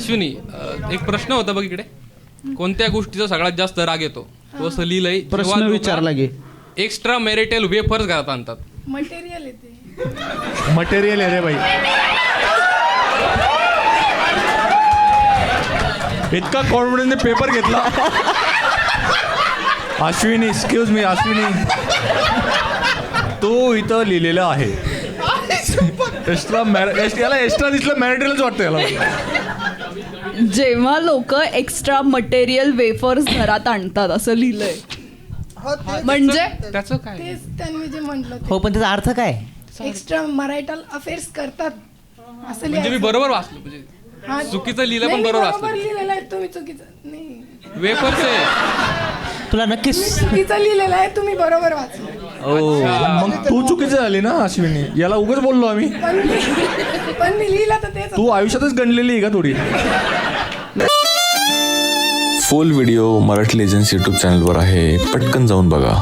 अश्विनी, एक प्रश्न होता बघ इकडे. कोणत्या गोष्टीचा सगळ्यात जास्त राग येतो? तो असं लिहिलंय. प्रश्न विचारला गे. एक्स्ट्रा मॅरिटल वेफर्स घरात आणतात. मटेरियल येते. मटेरियल आहे रे बाई. इतका कॉन्फिडन्सने पेपर घेतला. अश्विनी, एक्सक्यूज मी अश्विनी, तो इथं लिहिलेलं आहे एक्स्ट्रा याला एक्स्ट्रा दिसलं मॅरिटलच वाटतं याला. जेव्हा लोक एक्स्ट्रा मटेरियल वेफर्स घरात आणतात असं लिहिलंय. म्हणजे त्याचं काय? तेच त्यांनी जे म्हटलं हो, पण त्याचा अर्थ काय? एक्स्ट्रा मरायटल अफेअर्स करतात असं म्हणजे मी बरोबर वाचलो. म्हणजे हा. चुकीचं लिहिलं पण नाही, बरोबर बरोबर वाचलं. लिहिलेलं आहे तुम्ही चुकीचं नाही. वेफर्स आहे. तुला नक्कीच चुकीचं लिहिलेलं आहे तुम्ही बरोबर वाचलं. मग तू चुकीचं झाली ना अश्विनी. याला उगाच बोललो आम्ही. पण मी लिहिलं तर तेच. तू आयुष्यातच गणलेली आहे का थोडी? फुल व्हिडिओ मराठी लेजन्स यूट्यूब चॅनलवर आहे, पटकन जाऊन बघा.